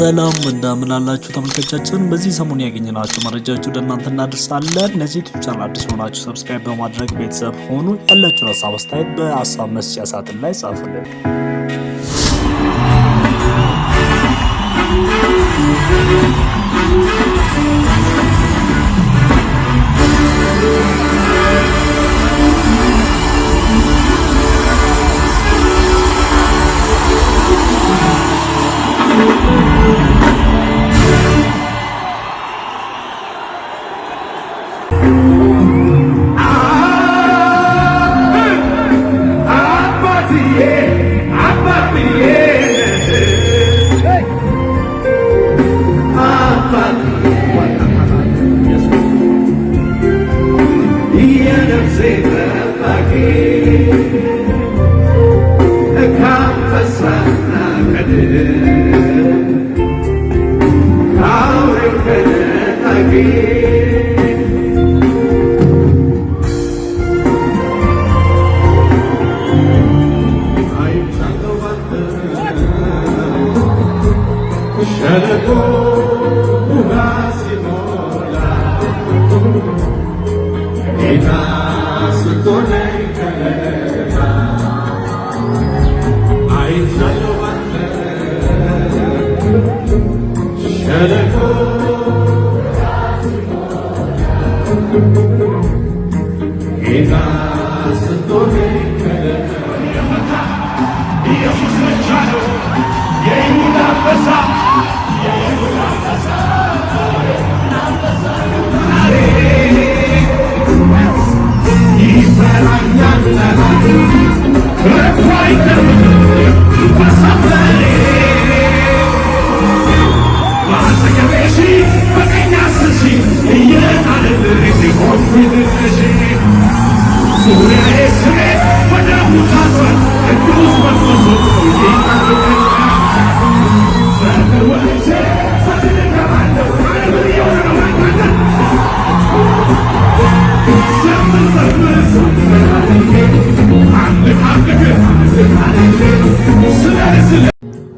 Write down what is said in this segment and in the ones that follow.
ሰላም እንደምናላችሁ ተመልካቾቻችን፣ በዚህ ሰሞን ያገኘናችሁ መረጃዎች ወደ እናንተ እናደርሳለን። ለዚህ ዩቲዩብ ቻናል አዲስ ሆናችሁ ሰብስክራይብ በማድረግ ቤተሰብ ሆኑ። ያላችሁን ሀሳብ አስተያየት በሀሳብ መስጫ ሳጥን ላይ ጻፉልን።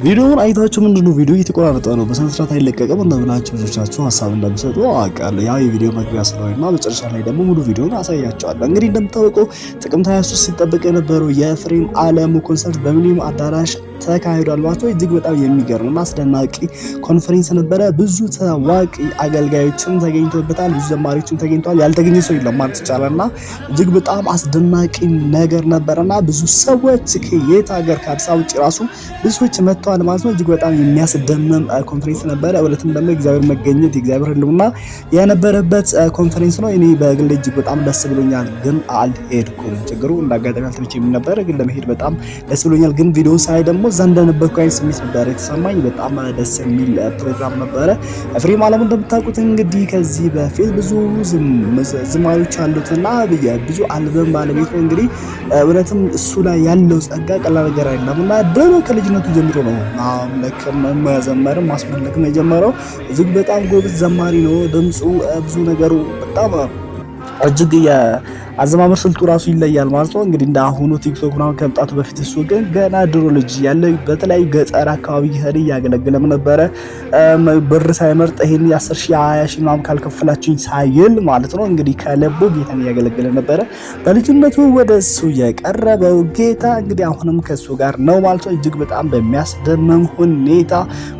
ቪዲዮውን አይታችሁ ምንድነው ቪዲዮ እየተቆራረጠ ነው፣ በስነ ስርዓት አይለቀቅም እንደምላችሁ ብዙዎቻችሁ ሀሳብ እንደምትሰጡ አውቃለሁ። ያው የቪዲዮ መግቢያ ስለሆነና መጨረሻ ላይ ደግሞ ሙሉ ቪዲዮውን አሳያችኋለሁ። እንግዲህ እንደምታውቀው ጥቅምት 23 ሲጠበቅ የነበረው የኤፍሬም አለሙ ኮንሰርት በሚሊኒየም አዳራሽ ተካሂዷል ማለት ነው። እጅግ በጣም የሚገርምና አስደናቂ ኮንፈረንስ ነበረ። ብዙ ታዋቂ አገልጋዮችም ተገኝተውበታል፣ ብዙ ዘማሪዎችም ተገኝተዋል። ያልተገኘ ሰው የለም ማለት ይቻላልና እጅግ በጣም አስደናቂ ነገር ነበርና ብዙ ሰዎች ከየት ሀገር ከአዲስ አበባ ውጭ ራሱ ብዙ ሰዎች መጥተዋል ማለት ነው። እጅግ በጣም የሚያስደምም ኮንፈረንስ ነበረ። እለቱም ደግሞ እግዚአብሔር መገኘት የእግዚአብሔር ህልውና የነበረበት ኮንፈረንስ ነው። እኔ በግል እጅግ በጣም ደስ ብሎኛል፣ ግን አልሄድኩም። ችግሩ እንዳጋጣሚ አልተመቸኝም ነበር፣ ግን ለመሄድ በጣም ደስ ብሎኛል። ግን ቪዲዮ ሳይ ደግሞ እዛ እንደነበርኩ አይነት ስሜት ነበር የተሰማኝ። በጣም ደስ የሚል ፕሮግራም ነበረ። ኤፍሬም አለሙ እንደምታውቁት እንግዲህ ከዚህ በፊት ብዙ ዝማሪዎች አሉትና ብዙ አልበም ባለቤት ነው። እንግዲህ እውነትም እሱ ላይ ያለው ጸጋ ቀላል ነገር አይደለም እና ድሮ ከልጅነቱ ጀምሮ ነው ማምለክም መዘመርም ማስመለክም የጀመረው። እጅግ በጣም ጎበዝ ዘማሪ ነው። ድምፁ ብዙ ነገሩ በጣም እጅግ አዘማመር ስልቱ ራሱ ይለያል ማለት ነው። እንግዲህ እንደ አሁኑ ቲክቶክ ምናምን ከመምጣቱ በፊት እሱ ግን ገና ድሮ ልጅ ያለ በተለያዩ ገጠር አካባቢ ይሄድ እያገለገለም ነበረ። ብር ሳይመርጥ ይሄን 10 ሺህ 20 ሺህ ምናምን ካልከፈላችሁኝ ሳይል ማለት ነው። እንግዲህ ከልቡ ጌታን እያገለገለ ነበረ። በልጅነቱ ወደ እሱ የቀረበው ጌታ እንግዲህ አሁንም ከእሱ ጋር ነው ማለት ነው። እጅግ በጣም በሚያስደምም ሁኔታ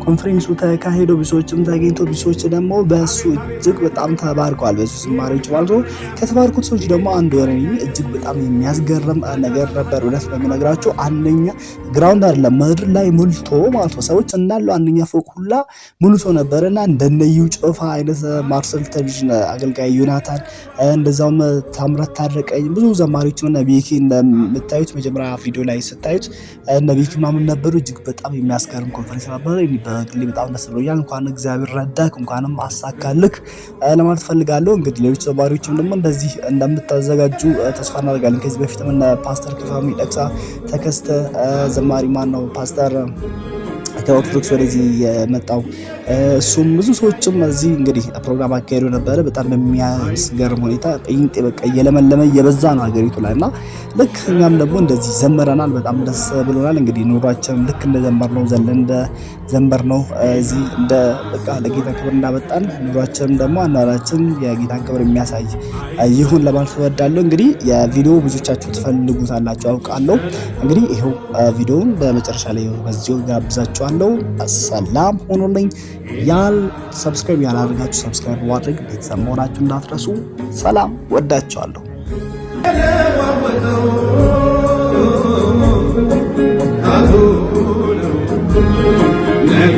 ኮንፈረንሱ ተካሂዶ ብዙዎችም ተገኝቶ ብዙዎች ደግሞ በእሱ እጅግ በጣም ተባርከዋል። በሱ ዝማሬዎች ማለት ነው። ከተባረኩት ሰዎች ደግሞ አንድ ወሬ እጅግ በጣም የሚያስገርም ነገር ነበር። እውነት በመነግራችሁ አንደኛ ግራውንድ አይደለም ምድር ላይ ሙልቶ ማለት ነው። ሰዎች እንዳሉ አንደኛ ፎቅ ሁላ ሙልቶ ነበርና እንደነዩ ጮፋ አይነት ማርሰል ቴሌቪዥን አገልጋይ ዮናታን፣ እንደዛውም ታምራት ታረቀኝ፣ ብዙ ዘማሪዎች እና ቢኪ እንደምታዩት መጀመሪያ ቪዲዮ ላይ ስታዩት እነ ቢኪ ምናምን ነበሩ። እጅግ በጣም የሚያስገርም ኮንፈረንስ ነበር። እኔ በግሌ በጣም ደስ ብሎኛል። እንኳን እግዚአብሔር ረዳክ፣ እንኳንም አሳካልክ ለማለት ፈልጋለሁ። እንግዲህ ሌሎች ዘማሪዎችም ደግሞ እንደዚህ እንደምታዘጋጁ ተስፋ እናደርጋለን። ከዚህ በፊትም ፓስተር ክፋሚ ደቅሳ ተከስተ ዘማሪ ማን ነው ፓስተር ከኦርቶዶክስ ወደዚህ የመጣው እሱም ብዙ ሰዎችም እዚህ እንግዲህ ፕሮግራም አካሄዱ ነበረ። በጣም በሚያስገርም ሁኔታ ጴንጤ በቃ እየለመለመ እየበዛ ነው ሀገሪቱ ላይ እና ልክ እኛም ደግሞ እንደዚህ ዘምረናል። በጣም ደስ ብሎናል። እንግዲህ ኑሯችን ልክ እንደ ዘንበር ነው እዚህ እንደ በቃ ለጌታ ክብር እንዳመጣን ኑሯችንም ደግሞ አኗኗራችን የጌታን ክብር የሚያሳይ ይሁን ለማለት እወዳለሁ። እንግዲህ የቪዲዮ ብዙዎቻችሁ ትፈልጉታላችሁ አውቃለሁ። እንግዲህ ይኸው ቪዲዮውን በመጨረሻ ላይ በዚሁ ጋብዛችኋለሁ። ሰላም ሆኖልኝ ሰብስክራይብ ያላደረጋችሁ ሰብስክራይብ ማድረግ ቤተሰብ መሆናችሁ እንዳትረሱ። ሰላም ወዳችኋለሁ። Let